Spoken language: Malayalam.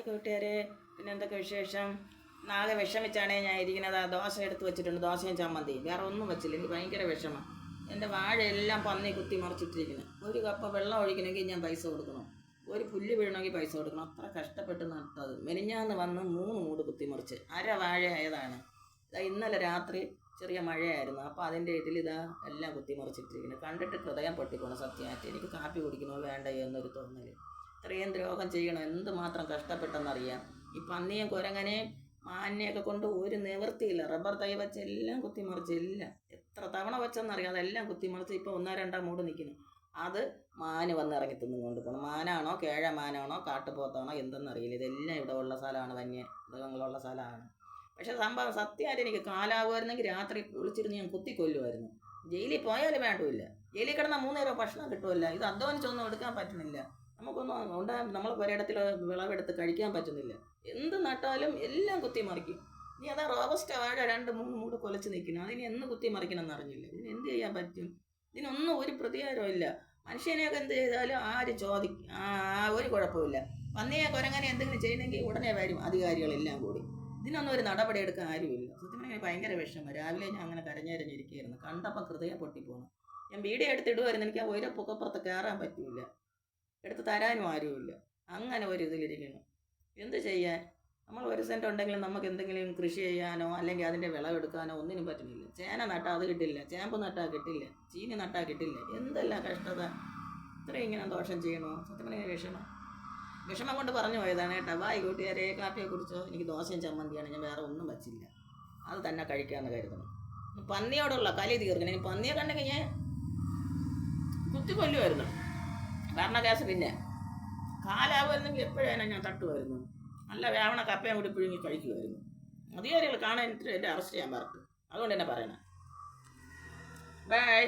കൂട്ടുകാരെ, പിന്നെ എന്തൊക്കെ വിശേഷം? നാളെ വിഷമിച്ചാണേ ഞാൻ ഇരിക്കുന്നത്. ദോശ എടുത്ത് വെച്ചിട്ടുണ്ട്, ദോശയും ചമ്മന്തി, വേറെ ഒന്നും വെച്ചില്ല. എനിക്ക് ഭയങ്കര വിഷമം. എൻ്റെ വാഴയെല്ലാം പന്നി കുത്തി മറിച്ചിട്ടിരിക്കുന്നു. ഒരു കപ്പ വെള്ളം ഒഴിക്കണമെങ്കിൽ ഞാൻ പൈസ കൊടുക്കണം, ഒരു പുല്ല് വീഴണമെങ്കിൽ പൈസ കൊടുക്കണം. അത്ര കഷ്ടപ്പെട്ട് നട്ടത്. മെനിഞ്ഞാന്ന് വന്ന് 3 മൂട് കുത്തിമറിച്ച് അര വാഴ ആയതാണ്. ഇന്നലെ രാത്രി ചെറിയ മഴയായിരുന്നു, അപ്പോൾ അതിൻ്റെ ഇതാ എല്ലാം കുത്തിമറിച്ചിട്ടിരിക്കുന്നത്. കണ്ടിട്ട് ഹൃദയം പൊട്ടിപ്പോണം സത്യമായിട്ട്. എനിക്ക് കാപ്പി കുടിക്കണോ വേണ്ട എന്നൊരു തോന്നൽ. ഇത്രയും ദ്രോഹം ചെയ്യണം, എന്തുമാത്രം കഷ്ടപ്പെട്ടെന്നറിയാം. ഈ പന്നിയും കുരങ്ങനെയും മാനിനെയൊക്കെ കൊണ്ട് ഒരു നിവൃത്തിയില്ല. റബ്ബർ തൈ വെച്ച് എല്ലാം കുത്തിമറിച്ച്, എല്ലാം എത്ര തവണ വെച്ചെന്നറിയാം. അതെല്ലാം കുത്തിമറിച്ച് ഇപ്പോൾ 1-2 മൂട് നിൽക്കുന്നു. അത് മാന് വന്ന് ഇറങ്ങി തിന്നും കൊണ്ട് പോകണം. മാനാണോ കേഴമാനാണോ കാട്ടുപോത്താണോ എന്തെന്നറിയില്ല. ഇതെല്ലാം ഇവിടെ ഉള്ള സ്ഥലമാണ്, വന്യമൃഗങ്ങളുള്ള സ്ഥലമാണ്. പക്ഷെ സംഭവം സത്യമായിട്ട് എനിക്ക് കാലാകുമായിരുന്നെങ്കിൽ രാത്രി കുളിച്ചിരുന്ന് ഞാൻ കുത്തിക്കൊല്ലുമായിരുന്നു. ജയിലിൽ പോയാലും വേണ്ടില്ല. ജയിലിൽ കിടന്നാൽ 3 നേരം ഭക്ഷണം കിട്ടുമല്ല. ഇത് അധ്വാനിച്ചൊന്നും എടുക്കാൻ പറ്റുന്നില്ല. നമുക്കൊന്നും നമ്മൾ ഒരിടത്തിൽ വിളവെടുത്ത് കഴിക്കാൻ പറ്റുന്നില്ല. എന്ത് നട്ടാലും എല്ലാം കുത്തിമറിക്കും. ഇനി അതാ റോബസ്റ്റ വാഴ 2-3 മൂട് കൊലച്ച് നിൽക്കുന്നു. അതിന് എന്ന് കുത്തിമറിക്കണം എന്നറിഞ്ഞില്ല. ഇതിന് എന്ത് ചെയ്യാൻ പറ്റും? ഇതിനൊന്നും ഒരു പ്രതികാരവും ഇല്ല. മനുഷ്യനെയൊക്കെ എന്ത് ചെയ്താലും ആര് ചോദിക്കും, ഒരു കുഴപ്പമില്ല. പന്നിയെ കുരങ്ങനെ എന്തെങ്കിലും ചെയ്യണമെങ്കിൽ ഉടനെ വരും അധികാരികളെല്ലാം കൂടി. ഇതിനൊന്നും ഒരു നടപടി എടുക്കാൻ ആരുമില്ല. സത്യം പറഞ്ഞാൽ ഭയങ്കര വിഷമം. രാവിലെ ഞാൻ അങ്ങനെ കരഞ്ഞരിഞ്ഞിരിക്കുകയായിരുന്നു. കണ്ടപ്പോൾ ഹൃദയം പൊട്ടിപ്പോന്നു. ഞാൻ വീഡിയോ എടുത്തിടുമായിരുന്നു. എനിക്ക് ആ ഒരു പുകപ്പുറത്ത് കയറാൻ പറ്റില്ല, എടുത്ത് തരാനും ആരുമില്ല. അങ്ങനെ ഒരു ഇതിലിരിക്കുന്നു. എന്ത് ചെയ്യാൻ? നമ്മൾ 1 സെൻറ്റ് ഉണ്ടെങ്കിലും നമുക്ക് എന്തെങ്കിലും കൃഷി ചെയ്യാനോ അല്ലെങ്കിൽ അതിൻ്റെ വിളവെടുക്കാനോ ഒന്നിനും പറ്റുന്നില്ല. ചേന നട്ടാൽ അത് കിട്ടില്ല, ചേമ്പ് നട്ടാൽ കിട്ടില്ല, ചീനി നട്ടാൽ കിട്ടില്ല. എന്തെല്ലാം കഷ്ടത! ഇത്രയും ഇങ്ങനെ ദോഷം ചെയ്യണോ? സത്യം പറഞ്ഞാൽ വിഷമം കൊണ്ട് പറഞ്ഞു പോയതാണ് കേട്ടോ. ബായ് കൂട്ടുകാരെ, കാപ്പിയെ കുറിച്ചോ? എനിക്ക് ദോശയും ചമ്മന്തിയാണ്, ഞാൻ വേറെ ഒന്നും വച്ചില്ല. അത് തന്നെ കഴിക്കാമെന്ന് കരുതണം. പന്നിയോടുള്ള കലി തീർക്കണം. ഇനി പന്നിയെ കണ്ടെങ്കിൽ ഞാൻ കുത്തിക്കൊല്ലുമായിരുന്നു. ഭരണകാശ് പിന്നെ കാലാവുമായിരുന്നെങ്കിൽ എപ്പോഴാണ് ഞാൻ തട്ടുമായിരുന്നു. നല്ല വേവണ കപ്പയും കൂടി പിഴുങ്ങി കഴിക്കുമായിരുന്നു. അധികാരികൾ കാണാൻ എൻ്റെ അറസ്റ്റ് ചെയ്യാൻ പറഞ്ഞു. അതുകൊണ്ട് തന്നെ പറയണം. ബൈ.